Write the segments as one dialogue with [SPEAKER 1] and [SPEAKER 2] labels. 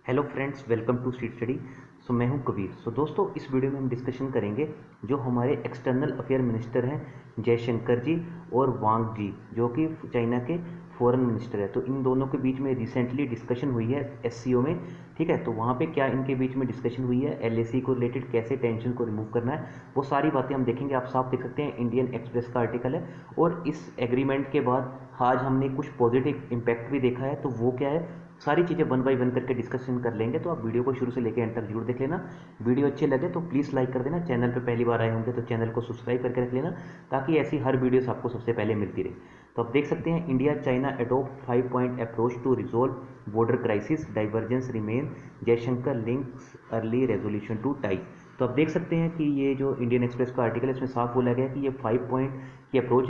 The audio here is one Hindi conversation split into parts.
[SPEAKER 1] Hello friends, welcome to street study. मैं हूं कबीर। दोस्तों, इस वीडियो में हम डिस्कशन करेंगे जो हमारे एक्सटर्नल अफेयर मिनिस्टर हैं जयशंकर जी और वांग जी, जो कि चाइना के फॉरेन मिनिस्टर है। तो इन दोनों के बीच में रिसेंटली डिस्कशन हुई है एससीओ में। ठीक है, तो वहाँ पे क्या इनके बीच में डिस्कशन हुई है, एलएसी को रिलेटेड कैसे टेंशन को रिमूव करना है, वो सारी बातें हम देखेंगे। आप साफ देख सकते हैं, इंडियन एक्सप्रेस का आर्टिकल है। और इस एग्रीमेंट के बाद आज हमने कुछ पॉजिटिव इम्पैक्ट भी देखा है, तो वो क्या है, सारी चीज़ें वन बाय वन करके डिस्कशन कर लेंगे। तो आप वीडियो को शुरू से लेकर एंड तक जरूर देख लेना। वीडियो अच्छे लगे तो प्लीज़ लाइक कर देना। चैनल पे पहली बार आए होंगे तो चैनल को सब्सक्राइब करके रख लेना, ताकि ऐसी हर वीडियोस आपको सबसे पहले मिलती रहे। तो आप देख सकते हैं, India China adopt 5 point approach to resolve border crisis, divergence remain, Jaishankar links early resolution to tie. तो आप देख सकते हैं कि ये जो इंडियन एक्सप्रेस का आर्टिकल है, इसमें साफ बोला गया है कि ये 5 पॉइंट की अप्रोच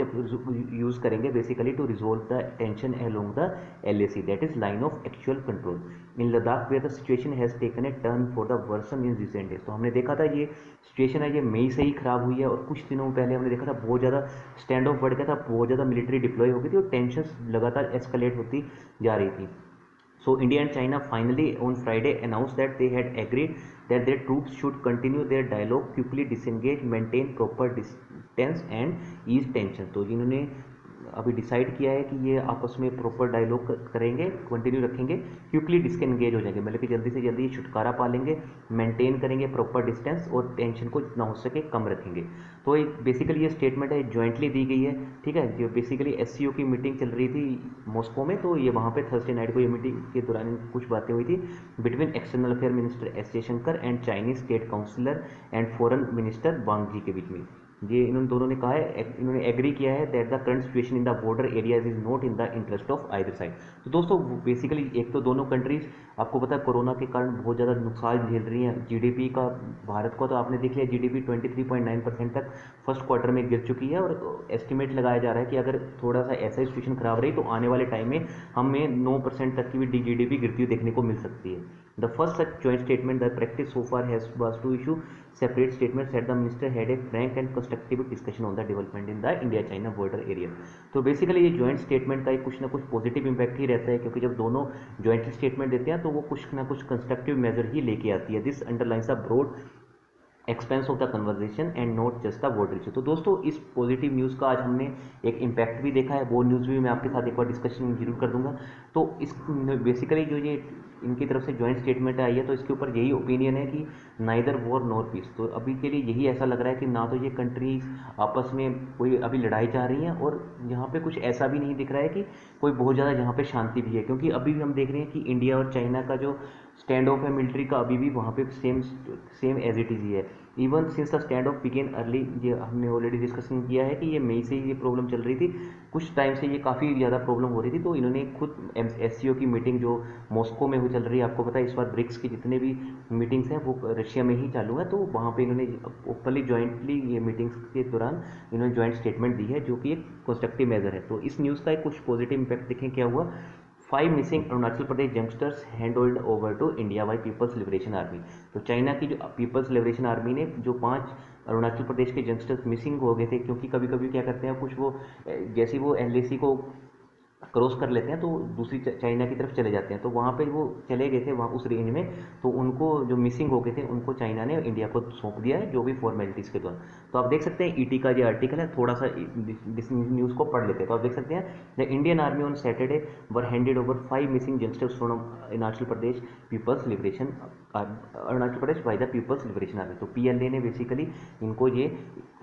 [SPEAKER 1] यूज़ करेंगे basically to resolve the tension along the LAC, that is line of actual control in Ladakh, where the situation has taken a turn for the worse in recent days. तो हमने देखा था ये सिचुएशन है, ये मई से ही खराब हुई है, और कुछ दिनों पहले हमने देखा था बहुत ज़्यादा स्टैंड ऑफ बढ़ गया था, बहुत ज़्यादा मिलिट्री डिप्लॉय हो गई थी और टेंशन लगातार एस्केलेट होती जा रही थी। So India and China finally on Friday announced that they had agreed that their troops should continue their dialogue, quickly disengage, maintain proper distance and ease tension। तो जिन्होंने अभी डिसाइड किया है कि ये आपस में प्रॉपर डायलॉग करेंगे, कंटिन्यू रखेंगे, क्विकली डिसएंगेज हो जाएंगे, मतलब कि जल्दी से जल्दी छुटकारा पा लेंगे, मेंटेन करेंगे प्रॉपर डिस्टेंस और टेंशन को जितना हो सके कम रखेंगे। तो एक बेसिकली ये स्टेटमेंट है, ज्वाइंटली दी गई है। ठीक है, जो बेसिकली एससीओ की मीटिंग चल रही थी मॉस्को में, तो ये वहाँ पे थर्सडे नाइट को ये मीटिंग के दौरान कुछ बातें हुई थी between external affair minister S Jaishankar and Chinese state councillor and foreign minister Wang Yi के बीच में। ये इन दोनों ने कहा है, इन्होंने एग्री किया है that the current situation in the border areas is not in the interest of either side. तो दोस्तों, बेसिकली एक तो दोनों कंट्रीज, आपको पता है कोरोना के कारण बहुत ज़्यादा नुकसान झेल रही हैं। जीडीपी का भारत का तो आपने देख लिया, जीडीपी 23.9% तक फर्स्ट क्वार्टर में गिर चुकी है, और एस्टिमेट लगाया जा रहा है कि अगर थोड़ा सा ऐसा सिचुएशन खराब रही तो आने वाले टाइम में हमें 9% तक की भी जीडीपी गिरती हुई देखने को मिल सकती है। The first such joint statement the practice so far has was to issue separate statements that the minister had a frank and constructive discussion on the development in the India China border area। तो बेसिकली ये जॉइंट स्टेटमेंट का कुछ ना कुछ पॉजिटिव इंपैक्ट ही रहता है, क्योंकि जब दोनों जॉइंट स्टेटमेंट देते हैं तो वो कुछ ना कुछ कंस्ट्रक्टिव मेजर ही लेके आती है। This underlines the broad expanse of the conversation and not just the word issue. तो दोस्तों, इस पॉजिटिव न्यूज़ का आज हमने एक इम्पैक्ट भी देखा है, वो न्यूज़ भी मैं आपके साथ एक बार डिस्कशन जरूर कर दूंगा। तो इस बेसिकली जो ये इनकी तरफ से जॉइंट स्टेटमेंट आई है, तो इसके ऊपर यही ओपिनियन है कि नाइदर वॉर नॉर पीस। तो अभी के लिए यही ऐसा लग रहा है कि ना तो ये कंट्रीज आपस में कोई अभी लड़ाई चाह रही हैं, और यहाँ पे कुछ ऐसा भी नहीं दिख रहा है कि कोई बहुत ज़्यादा यहाँ पे शांति भी है, क्योंकि अभी भी हम देख रहे हैं कि इंडिया और चाइना का जो स्टैंड ऑफ है मिलिट्री का, अभी भी वहाँ पे सेम एज इट इज़ ही है। Even since the standoff began early, ये हमने ऑलरेडी डिस्कशन किया है कि ये मई से ही ये प्रॉब्लम चल रही थी, कुछ टाइम से ये काफ़ी ज़्यादा प्रॉब्लम हो रही थी। तो इन्होंने खुद एससीओ की मीटिंग जो मॉस्को में वो चल रही है, आपको पता है इस बार ब्रिक्स की जितने भी मीटिंग्स हैं वो रशिया में ही चालू है, तो वहाँ पे इन्होंने ओपनली जॉइंटली ये मीटिंग्स के दौरान इन्होंने जॉइंट स्टेटमेंट दी है, जो कि एक कंस्ट्रक्टिव मेजर है। तो इस न्यूज़ का एक कुछ पॉजिटिव इंपैक्ट देखें क्या हुआ। 5 missing Arunachal Pradesh youngsters hand over to India by People's liberation army. तो चाइना की जो पीपल्स लिबरेशन आर्मी ने जो 5 अरुणाचल प्रदेश के यंगस्टर्स मिसिंग हो गए थे, क्योंकि कभी कभी क्या करते हैं कुछ वो, जैसे वो LAC को क्रॉस कर लेते हैं तो दूसरी चाइना की तरफ चले जाते हैं, तो वहाँ पे वो चले गए थे वहाँ उस रेंज में, तो उनको जो मिसिंग हो गए थे उनको चाइना ने इंडिया को सौंप दिया है, जो भी फॉर्मेलिटीज़ के द्वारा। तो आप देख सकते हैं ईटी का जो आर्टिकल है, थोड़ा सा इस न्यूज़ को पढ़ लेते हैं। तो आप देख सकते हैं, the Indian army on Saturday were handed over 5 missing youngsters from Arunachal Pradesh people's liberation, Arunachal Pradesh by the people's liberation army. तो PLA ने बेसिकली इनको ये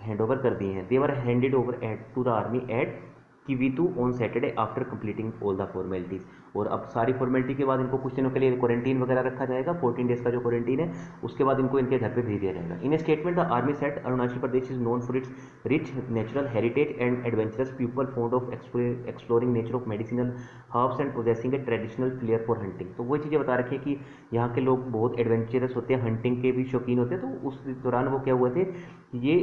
[SPEAKER 1] हैंड ओवर कर दिए हैं। They were handed over at to the army at Kivitu on Saturday after completing all the formalities. और अब सारी फॉर्मेलिटी के बाद इनको कुछ दिनों के लिए क्वारंटीन वगैरह रखा जाएगा, 14 डेज का जो क्वारंटीन है, उसके बाद इनको इनके घर पे भेज दिया जाएगा। In a statement the army said Arunachal Pradesh is known for its rich natural heritage and adventurous people fond of exploring nature of medicinal herbs and possessing a traditional flair for hunting. तो वही चीज़ें बता रखी है कि यहाँ के लोग बहुत एडवेंचरस होते हैं, हंटिंग के भी शौकीन होते हैं। तो उस दौरान वो क्या हुए थे, ये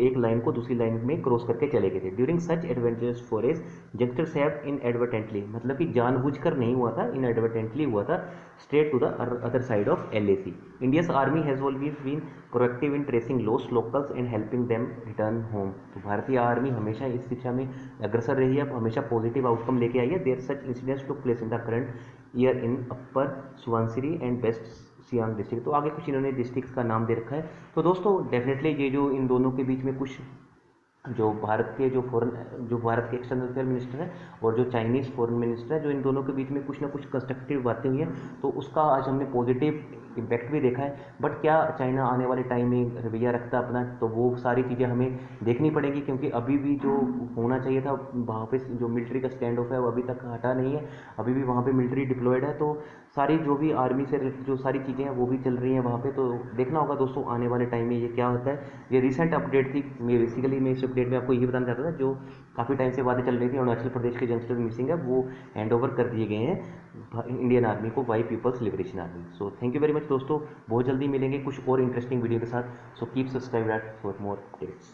[SPEAKER 1] एक लाइन को दूसरी लाइन में क्रॉस करके चले गए थे। During such adventurous forest youngsters have inadvertently, मतलब कि जानबूझकर नहीं हुआ था, इनएडवर्टेंटली हुआ था, straight to the other side of LAC। India's army has always been proactive in tracing lost locals and helping them return home. तो भारतीय आर्मी हमेशा इस दिशा में अग्रसर रही है, हमेशा पॉजिटिव आउटकम लेके आई है। There such incidents took place in the current year in upper Subansiri and west Siang district. तो आगे कुछ इन्होंने डिस्ट्रिक्ट्स का नाम दे रखा है। तो दोस्तों डेफिनेटली ये जो इन दोनों के बीच में कुछ जो भारत के एक्सटर्नल अफेयर मिनिस्टर है और जो चाइनीज़ फॉरेन मिनिस्टर है, जो इन दोनों के बीच में कुछ ना कुछ कंस्ट्रक्टिव बातें हुई हैं, तो उसका आज हमने पॉजिटिव इम्पैक्ट भी देखा है। बट क्या चाइना आने वाले टाइम में रवैया रखता है अपना, तो वो सारी चीज़ें हमें देखनी पड़ेगी, क्योंकि अभी भी जो होना चाहिए था वहाँ पे जो मिलिट्री का स्टैंड ऑफ है वो अभी तक हटा नहीं है, अभी भी वहाँ पे मिलिट्री डिप्लॉयड है। तो सारी जो भी आर्मी से रिलेटेड जो सारी चीज़ें हैं वो भी चल रही हैं वहाँ पे। तो देखना होगा दोस्तों आने वाले टाइम में ये क्या होता है। ये रिसेंट अपडेट थी, मैं इस अपडेट में आपको यही बताना चाहता था, जो काफ़ी टाइम से बातें चल रही थी अरुणाचल प्रदेश के यंगस्टर मिसिंग है, वो हैंड ओवर कर दिए गए हैं इंडियन आर्मी को by People's liberation Army. So thank you very much दोस्तों, बहुत जल्दी मिलेंगे कुछ और इंटरेस्टिंग वीडियो के साथ। So keep subscribe for more updates.